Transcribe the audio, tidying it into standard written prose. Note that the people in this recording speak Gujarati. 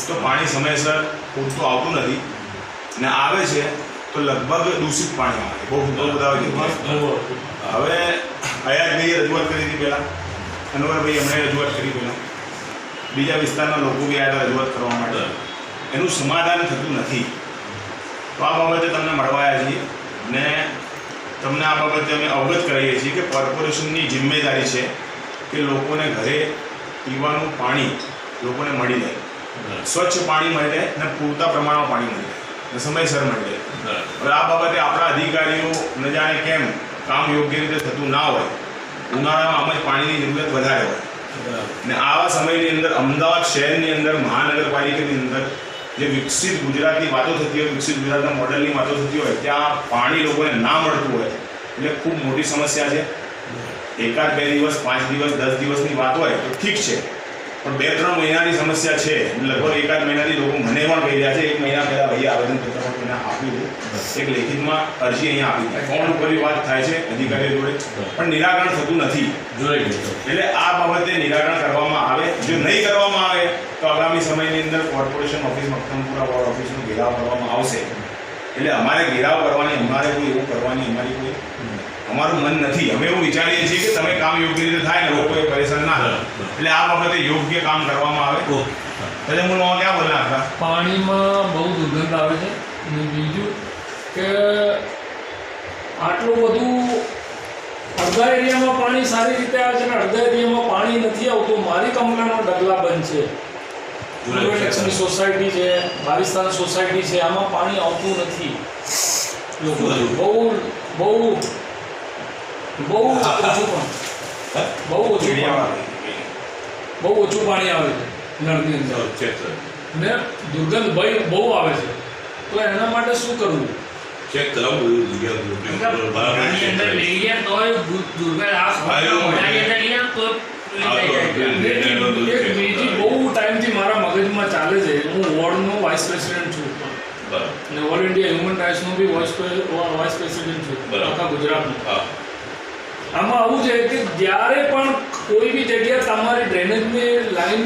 તો પાણી સમયસર પૂરતું આવતું નથી ને આવે છે તો લગભગ દૂષિત પાણી આવે બહુ બધા હવે અયાજભાઈએ રજૂઆત કરી હતી પહેલાં, અનવરભાઈ એમણે રજૂઆત કરી પહેલાં, બીજા વિસ્તારના લોકો બી આવ્યા રજૂઆત કરવા માટે, એનું સમાધાન થતું નથી. તો આ બાબતે તમને મળવા આવ્યા છીએ ને તમને આ બાબતે અમે અવગત કરાવીએ છીએ કે કોર્પોરેશનની જિમ્મેદારી છે કે લોકોને ઘરે પીવાનું પાણી લોકોને મળી રહે, સ્વચ્છ પાણી મળી રહે ને પૂરતા પ્રમાણમાં પાણી મળી રહે ને સમયસર મળી રહે. હવે આ બાબતે આપણા અધિકારીઓ ન જાણે કેમ કામ યોગ્ય રીતે થતું ના હોય, ઉનાળામાં આમ જ પાણીની જરૂરિયાત વધારે હોય ને આવા સમયની અંદર અમદાવાદ શહેરની અંદર મહાનગરપાલિકાની અંદર જે વિકસિત ગુજરાતની વાતો થતી હોય, વિકસિત ગુજરાતના મોડલની વાતો થતી હોય, ત્યાં પાણી લોકોને ના મળતું હોય એટલે ખૂબ મોટી સમસ્યા છે. એકાદ 2 દિવસ 5 દિવસ 10 દિવસની વાત હોય તો ઠીક છે, પણ 2-3 મહિનાની સમસ્યા છે. લગભગ એકાદ મહિનાથી લોકો મને પણ કહી રહ્યા છે, 1 મહિના પહેલાં ભાઈએ આવેદનપત્ર પણ આપ્યું હતું, એક લેખિતમાં અરજી અહીંયા આપી છે, ફોન ઉપર વાત થાય છે અધિકારીઓ જોડે પણ નિરાકરણ થતું નથી. એટલે આ બાબતે નિરાકરણ કરવામાં આવે. જો નહીં કરવામાં આવે તો આગામી સમયની અંદર કોર્પોરેશન ઓફિસ, મક્તમપુરા વોર્ડ ઓફિસનો ઘેરાવ કરવામાં આવશે. એટલે અમારે ઘેરાવ કરવાની, અમારે કોઈ એવું કરવાની અમારું મન નથી. અમે એવું વિચારીએ છીએ કે તમે કામ યોગ્ય રીતે થાય ને લોકોએ પરેશાન ના થાય, એટલે આ બાબતે યોગ્ય કામ કરવામાં આવે. મૂળમાં ક્યાં બોલના હતા, પાણીમાં બહુ દુર્ગંધ આવે છે અને બીજું કે આટલું બધું અડધા એરિયામાં પાણી સારી રીતે આવે છે અને અડધા એરિયામાં પાણી નથી આવતું. મારી કમલાનો ડગલા બંધ છે, લક્ષ્મી સોસાયટી છે, બારિસ્તાન સોસાયટી છે, આમાં પાણી આવતું નથી. લોકો બહુ ઓછું પાણી આવે છે નળની અંદર ને દુર્ગંધ બહુ આવે છે. તો એના માટે શું કરવું? ચેક કરાવું બીજી બહુ ટાઈમથી મારા મગજમાં ચાલે છે. હું વોર્ડનો વાઇસ પ્રેસિડેન્ટ છું અને ઓલ ઇન્ડિયા હ્યુમન રાઇટ્સનો બી વાઇસ પ્રેસિડેન્ટ છું આખા ગુજરાતનો. આમાં આવું છે કે જ્યારે પણ કોઈ બી જગ્યાએ તમારી ડ્રેનેજની લાઈન